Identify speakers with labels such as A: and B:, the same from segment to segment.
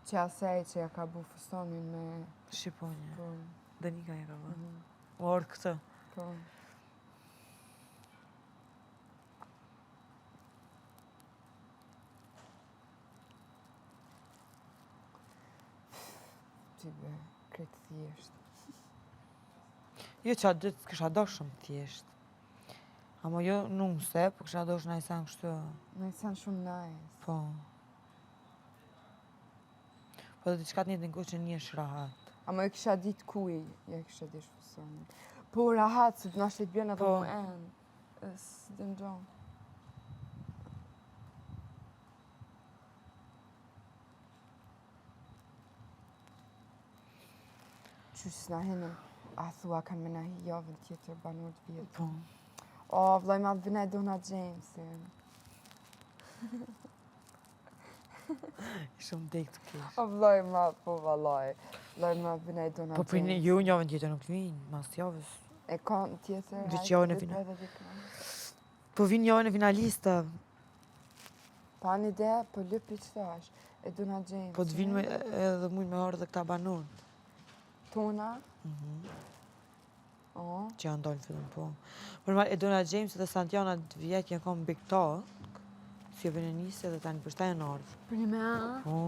A: Që asaj që ja ka bu fustonin me...
B: Shqiponja.
A: Po.
B: Danika ja ka bu. Orë këtë.
A: Po. Ti be, kretë thjesht.
B: Jo që atë ditë kësha do shumë thjesht. Amo jo nuse, po kësha do shumë najsan kështu.
A: Najsan shumë nice.
B: Po. Po dhe diçka të njëtë në që një është rahat.
A: Amo e kisha ditë kuj, ja kisha dish fustonin. Po rahat, se të nashtë të bjena dhe mu enë. Së dhe ndonë. Qështë na hinëm, a thua kanë me na hi javën tjetër banor të vjetë.
B: Po.
A: O, vloj madhë vina e Dona Jamesin.
B: I shumë dek të kesh.
A: O, vloj madhë, po valoj. Vloj madhë vina e Dona Jamesin.
B: Po për një ju javën tjetër nuk vinë, mas javës.
A: E kanë tjetër,
B: Vëq javën e final. Po vinë javën e finalista.
A: Pa një ide, po lëpi që thash, e Dona Jamesin.
B: Po të vinë edhe mujnë me orë dhe këta banor.
A: Tona?
B: Që janë dollë fillën, po. Por e Dona James dhe Santiana të vjetë janë kom Big Talk, si e vënë njëse dhe tani përshtaj e në ardhë.
A: Për një me a?
B: Po.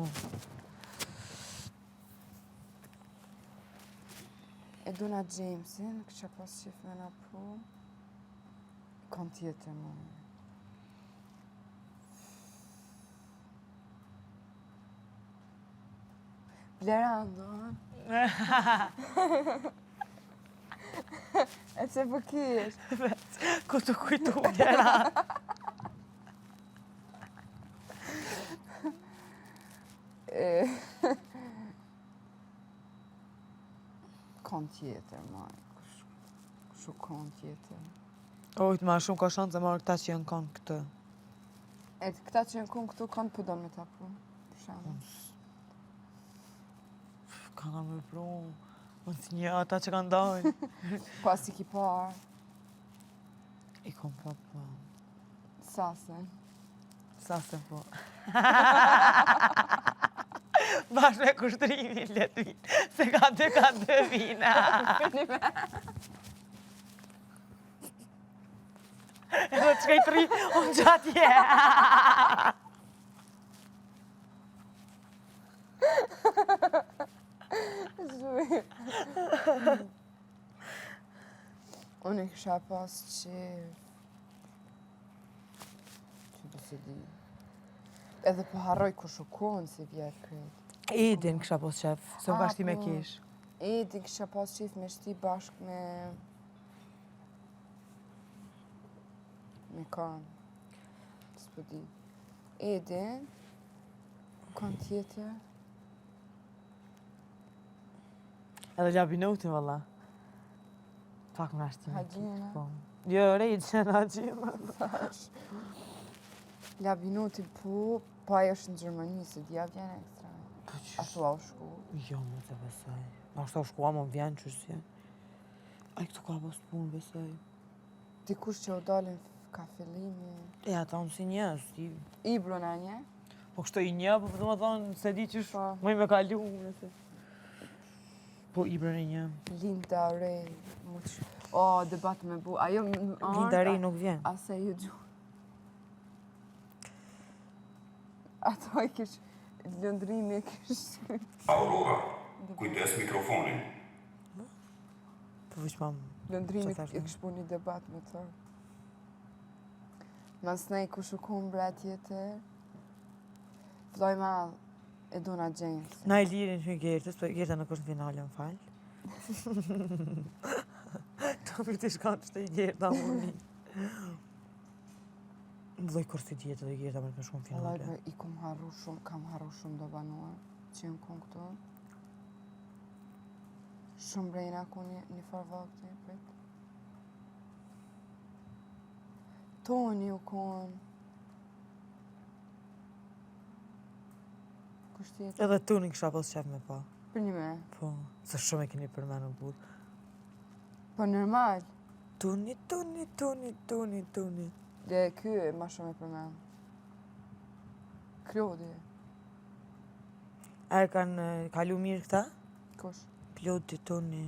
A: E Dona Jamesin, kësha pas qef me na po, kam tjetër më. Blerando, e që për kish?
B: Ku të kujtu bjera?
A: Kam tjetër, maj. Kushu kam tjetër.
B: Ojtë ma shumë ka shanë të marrë këta që janë kanë këtë.
A: E këta që janë kanë këtu, kanë pëdon me ta pru. Për shamë.
B: Kanë me pru, mos një ata që kanë dojnë.
A: Pas i ki parë.
B: I kom pa, po.
A: Sasën.
B: Sasën, po. Bashkë me kushtrimin letë vinë, se ka dy vina. E do të shkaj të ri, unë gjatje.
A: Unë i kësha pas qef. Që do se di. Edhe po harroj ku shukon si vjetë kretë.
B: Edin kësha pas qef, se më bashkë ti me kesh.
A: Edin kësha pas qef me shti bashkë me... me kanë. S'po di. Edin, kanë tjetër.
B: Edhe Labinotin, valla. Pak më ashtë.
A: Hajgjina.
B: Jo, rejtë që në hajgjina.
A: Labinotin po ajo është në Gjermani, se dhja vjen ekstra. A thua u shku?
B: Jo, më të besaj. A shta u shku, a më vjen që është vjen. A i këtu ka pas punë, besaj.
A: Dikush që u dalin ka fillimi...
B: E, ata unë si njës, ti...
A: Ibru në një?
B: Po kështë i një, po më thonë, se di që shku, më i me kalu, nëse. Po, Ibru në një.
A: Linda Rej, o, debat me bu, ajo...
B: Linda Rej nuk vjen.
A: Ase ju gju. Ato i kish, lëndrimi e kish...
C: Aurora, kujdes mikrofonin.
B: Po, vëq mamë.
A: Lëndrimi e kish bu një debat me të. Mas nej ku shukun bre tjetër, vloj madh e Dona James.
B: Na i lirin që i Gertës, po Gerta nuk është në finale, më falë. Të për të shkanë që të i Gerta më një. Vloj kërës të djetë dhe i Gerta më të shumë finale.
A: Vloj, i kam harru shumë do banuar, që jem kun këtu. Shumë brejna ku një farvak të i prit. Toni u kun. Kusht tjetër?
B: Edhe tu një kësha pas qef me pa.
A: Për një me?
B: Po, se shumë e keni përmenu burë.
A: Po normal.
B: Tuni.
A: Dhe ky ma shumë e përmen. Klodi.
B: A e kanë kalu mirë këta?
A: Kush?
B: Pilotit toni.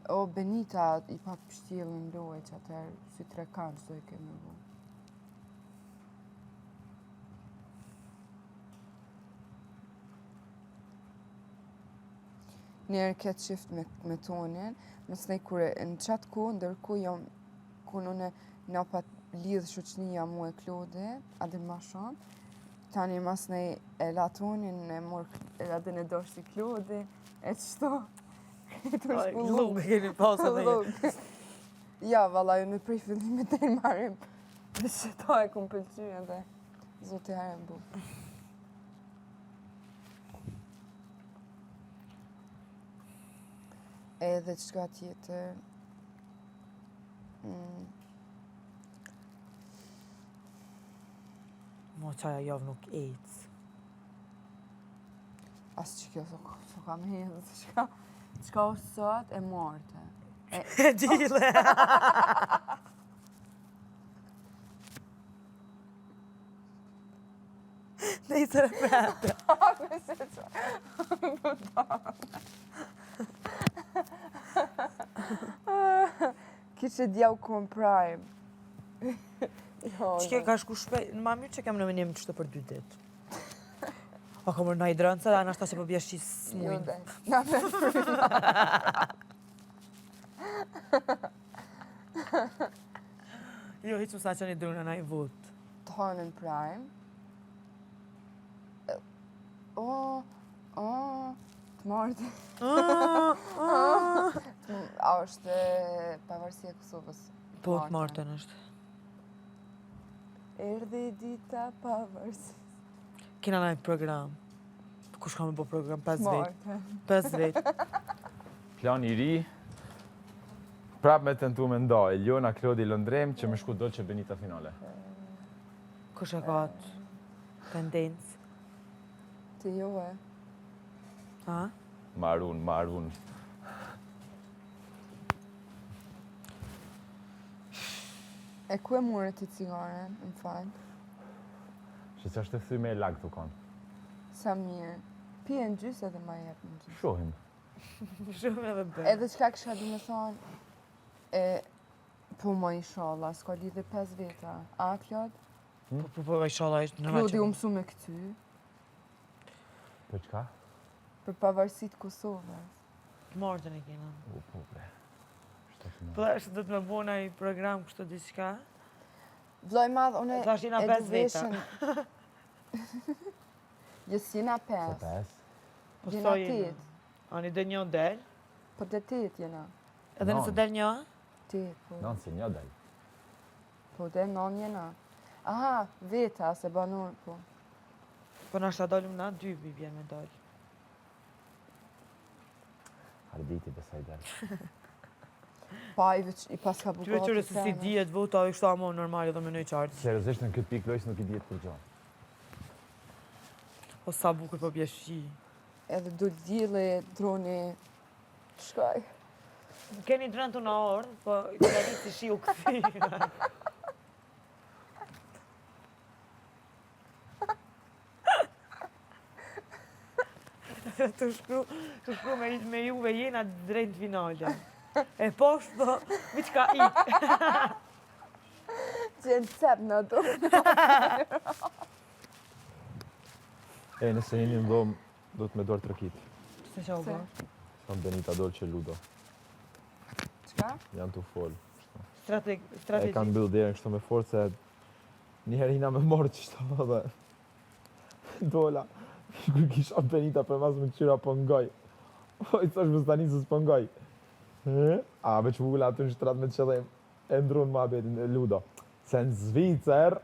A: O, Benita i pa pështjelën lojë që atër si 3 kanë që do i kemi bu. Njerë këtë shift me tonin, mësë nej kure në qatë ku, ndërku jam ku nëne nga pa lidhë shoqënia mu e Klodi, adin ma shumë, tani mas nej e la tonin, e mor adin e dosh si Klodi, e qëto.
B: Lugë keni pasë dhe.
A: Ja, valla, ju në prej fillimit e marim, dhe që ta e kom pëlqy edhe, zote herë bu. Edhe qëka tjetër,
B: Mo qaja javë nuk ejtës.
A: asë që kjo s'o kam hedhë, qëka o sot e morte.
B: E gjile. Ne i të repete.
A: Kishe djau kom prime.
B: Që ka shku shpejt, në ma mirë që kam në menim qështë për 2 ditë. O, ka mërë në i drënca, dhe anashta që po bjesh qisë smujnë.
A: Na me
B: Jo, hiq më sa që një drënë në i vot.
A: të hanën prime. Të martë. A është pavarësia e Kosovës.
B: Po, të martën është.
A: Erdhi dita pavarësisë.
B: Kina në program. Kush ka me po program? 5 vjet.
A: Martë.
B: 5 vjet.
D: Plan i ri, prap me tentu me nda, Eliona, Klodi, Londrem, që me shku Dolce Benita finale.
B: Kush e ka atë tendencë?
A: Ti jo e.
B: Ha?
D: Marun.
A: E ku e mure ti cigaren, në fakt?
D: Që që është të thy me lag të konë.
A: Sa mirë. Pije në gjysë edhe ma jep në gjysë.
D: Shohim.
B: Shumë edhe bërë.
A: Edhe qka kësha du me thonë, po ma inshallah, s'ka lidhe 5 veta. A, Klod?
B: Po, inshallah ishtë në
A: Klodi u mësu me këty,
D: Për qka?
A: për pavarësit Kosovës.
B: Të martën e kena.
D: Po, bre.
B: Po, është do të me bona i program kështë diçka?
A: Vloj madhë, une
B: Thash jena 5 veta.
A: Jës jena
D: Se
A: 5,
D: 5?
B: Po,
A: jena
B: sa jena?
A: 8,
B: Ani dhe një del?
A: po të 8 jena.
B: Edhe nëse del një?
A: 8, po.
D: Non, si një del.
A: Po dhe 9 jena. Aha, veta, se banor, po.
B: Po në ashtë dalim na, 2 bi bjen me dal.
D: Arditi besaj del.
A: Pa i pas ka
B: Ty
A: bukatë
B: veqërë se si dijet vota, i kështu amo normal edhe me në i qartë.
D: Seriozisht në këtë pikë lojës nuk i dijet për gjo.
B: O sa bukur po bje shi.
A: Edhe do djile, droni, shkaj.
B: Keni drënë të në orë, po i të rritë si shi u këthi. Të shkru me juve jena drejt finale. E poshtë, po, mi qka i.
A: Qenë cep në do.
D: Nëse jeni në dhomë, do të me dorë trëkit.
B: Se që o
A: Se?
B: bërë?
D: Thonë Benita Dolce Ludo.
A: Qka?
D: Janë të folë. E
B: Strategi.
D: kanë mbyllë derën kështu me forë se njëherë hina me morë që shto dhe dola. Kër kisha Benita për mas më qyra po ngoj. O, i thash më stani se s'po ngoj. A, veç vula aty në shtrat me qëllim. E ndrunë ma betin e Ludo. Se në Zvicër...